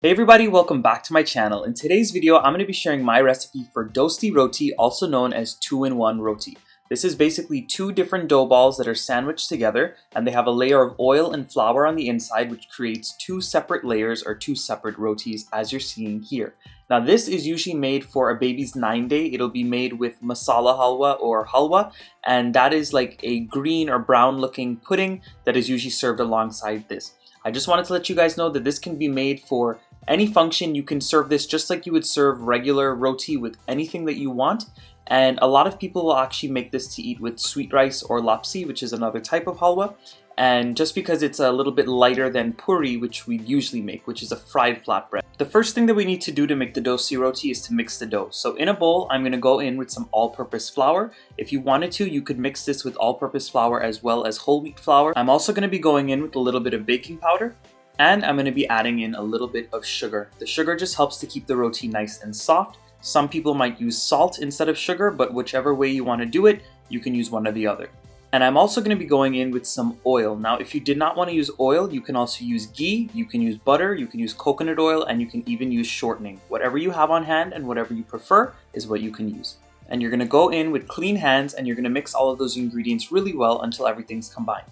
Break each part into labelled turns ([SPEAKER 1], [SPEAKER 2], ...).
[SPEAKER 1] Hey everybody, welcome back to my channel. In today's video, I'm going to be sharing my recipe for Dosti Roti, also known as 2-in-1 roti. This is basically two different dough balls that are sandwiched together, and they have a layer of oil and flour on the inside, which creates two separate layers or two separate rotis, as you're seeing here. Now this is usually made for a baby's 9-day. It'll be made with masala halwa or halwa, and that is like a green or brown looking pudding that is usually served alongside this. I just wanted to let you guys know that this can be made for any function. You can serve this just like you would serve regular roti with anything that you want. And a lot of people will actually make this to eat with sweet rice or lapsi, which is another type of halwa. And just because it's a little bit lighter than puri, which we usually make, which is a fried flatbread. The first thing that we need to do to make the dosi roti is to mix the dough. So in a bowl, I'm going to go in with some all-purpose flour. If you wanted to, you could mix this with all-purpose flour as well as whole wheat flour. I'm also going to be going in with a little bit of baking powder. And I'm going to be adding in a little bit of sugar. The sugar just helps to keep the roti nice and soft. Some people might use salt instead of sugar, but whichever way you want to do it, you can use one or the other. And I'm also going to be going in with some oil. Now, if you did not want to use oil, you can also use ghee, you can use butter, you can use coconut oil, and you can even use shortening. Whatever you have on hand and whatever you prefer is what you can use. And you're going to go in with clean hands and you're going to mix all of those ingredients really well until everything's combined.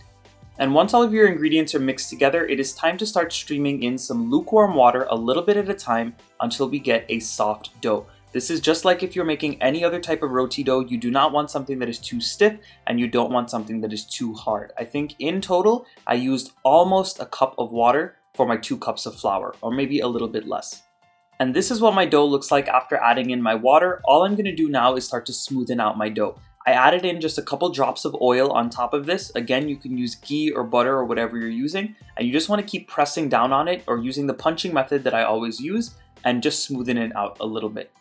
[SPEAKER 1] And once all of your ingredients are mixed together, it is time to start streaming in some lukewarm water a little bit at a time until we get a soft dough. This is just like if you're making any other type of roti dough. You do not want something that is too stiff and you don't want something that is too hard. I think in total, I used almost a cup of water for my 2 cups of flour, or maybe a little bit less. And this is what my dough looks like after adding in my water. All I'm going to do now is start to smoothen out my dough. I added in just a couple drops of oil on top of this. Again, you can use ghee or butter or whatever you're using, and you just want to keep pressing down on it or using the punching method that I always use and just smoothen it out a little bit.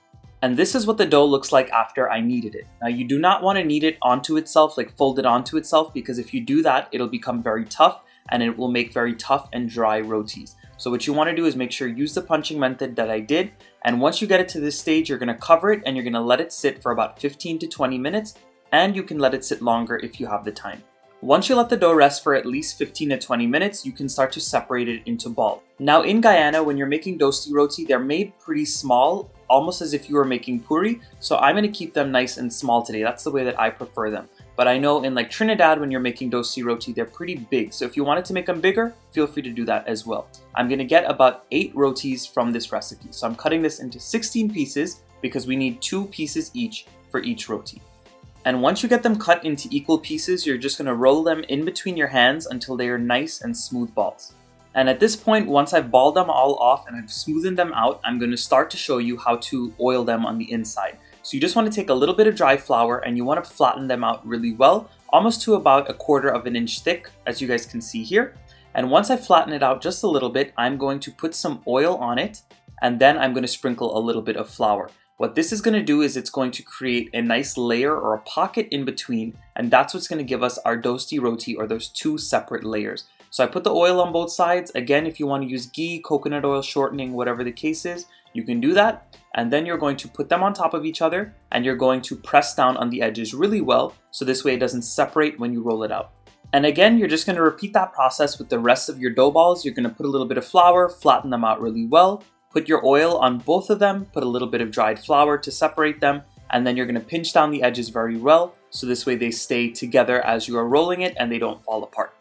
[SPEAKER 1] And this is what the dough looks like after I kneaded it. Now you do not want to knead it onto itself, like fold it onto itself, because if you do that, it'll become very tough and it will make very tough and dry rotis. So what you want to do is make sure you use the punching method that I did. And once you get it to this stage, you're going to cover it and you're going to let it sit for about 15 to 20 minutes. And you can let it sit longer if you have the time. Once you let the dough rest for at least 15 to 20 minutes, you can start to separate it into balls. Now in Guyana, when you're making dosti roti, they're made pretty small, almost as if you were making puri. So I'm going to keep them nice and small today. That's the way that I prefer them. But I know in like Trinidad, when you're making dosti roti, they're pretty big. So if you wanted to make them bigger, feel free to do that as well. I'm going to get about 8 rotis from this recipe. So I'm cutting this into 16 pieces because we need 2 pieces each for each roti. And once you get them cut into equal pieces, you're just going to roll them in between your hands until they are nice and smooth balls. And at this point, once I've balled them all off and I've smoothened them out, I'm going to start to show you how to oil them on the inside. So you just want to take a little bit of dry flour and you want to flatten them out really well, almost to about 1/4 inch thick, as you guys can see here. And once I flatten it out just a little bit, I'm going to put some oil on it and then I'm going to sprinkle a little bit of flour. What this is going to do is it's going to create a nice layer or a pocket in between, and that's what's going to give us our dosti roti, or those 2 separate layers. So I put the oil on both sides. Again, if you want to use ghee, coconut oil, shortening, whatever the case is, you can do that. And then you're going to put them on top of each other and you're going to press down on the edges really well, so this way it doesn't separate when you roll it out. And again, you're just going to repeat that process with the rest of your dough balls. You're going to put a little bit of flour, flatten them out really well. Put your oil on both of them, put a little bit of dried flour to separate them, and then you're going to pinch down the edges very well, so this way they stay together as you are rolling it and they don't fall apart.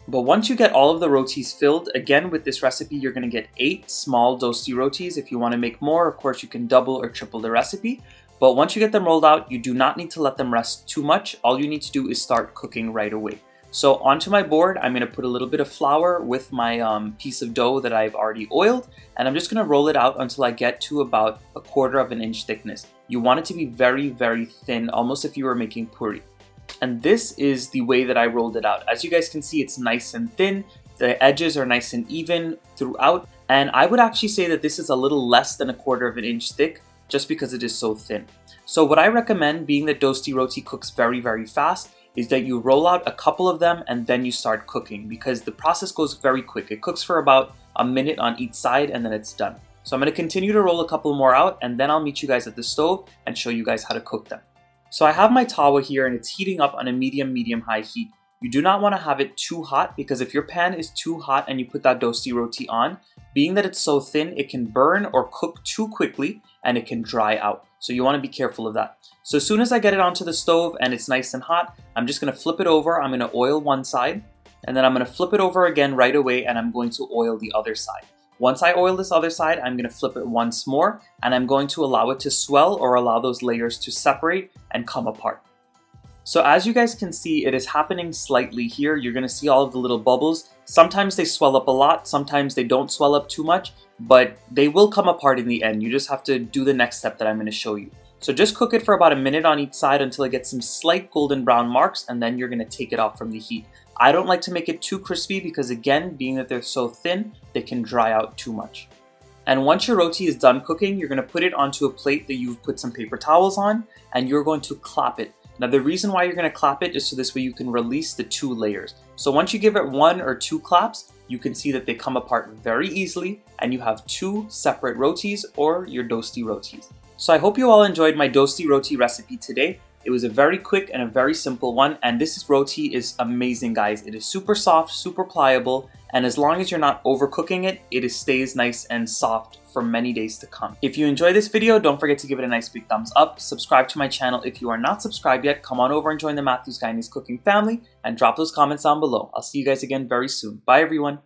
[SPEAKER 1] But once you get all of the rotis filled, again with this recipe, you're going to get 8 small dosti rotis. If you want to make more, of course, you can double or triple the recipe. But once you get them rolled out, you do not need to let them rest too much. All you need to do is start cooking right away. So onto my board, I'm going to put a little bit of flour with my piece of dough that I've already oiled, and I'm just going to roll it out until I get to about 1/4 inch thickness. You want it to be very, very thin, almost if you were making puri. And this is the way that I rolled it out. As you guys can see, it's nice and thin. The edges are nice and even throughout, and I would actually say that this is a little less than 1/4 inch thick, just because it is so thin. So what I recommend, being that dosti roti cooks very, very fast, is that you roll out a couple of them and then you start cooking, because the process goes very quick. It cooks for about a minute on each side and then it's done. So I'm going to continue to roll a couple more out and then I'll meet you guys at the stove and show you guys how to cook them. So I have my tawa here and it's heating up on a medium-high heat. You do not want to have it too hot, because if your pan is too hot and you put that dosti roti on, Being that it's so thin, it can burn or cook too quickly and it can dry out. So you want to be careful of that. So as soon as I get it onto the stove and it's nice and hot, I'm just going to flip it over. I'm going to oil one side and then I'm going to flip it over again right away and I'm going to oil the other side. Once I oil this other side, I'm going to flip it once more and I'm going to allow it to swell or allow those layers to separate and come apart. So as you guys can see, it is happening slightly here. You're going to see all of the little bubbles. Sometimes they swell up a lot, sometimes they don't swell up too much, but they will come apart in the end. You just have to do the next step that I'm going to show you. So just cook it for about a minute on each side until it gets some slight golden brown marks, and then you're going to take it off from the heat. I don't like to make it too crispy because, again, being that they're so thin, they can dry out too much. And once your roti is done cooking, you're going to put it onto a plate that you've put some paper towels on, and you're going to clap it. Now the reason why you're going to clap it is so this way you can release the two layers. So once you give it 1 or 2 claps, you can see that they come apart very easily and you have 2 separate rotis or your Dosti rotis. So I hope you all enjoyed my Dosti Roti recipe today. It was a very quick and a very simple one, and this roti is amazing, guys. It is super soft, super pliable, and as long as you're not overcooking it, it stays nice and soft for many days to come. If you enjoyed this video, don't forget to give it a nice big thumbs up. Subscribe to my channel if you are not subscribed yet. Come on over and join the Matthew's Guyanese cooking family and drop those comments down below. I'll see you guys again very soon. Bye everyone.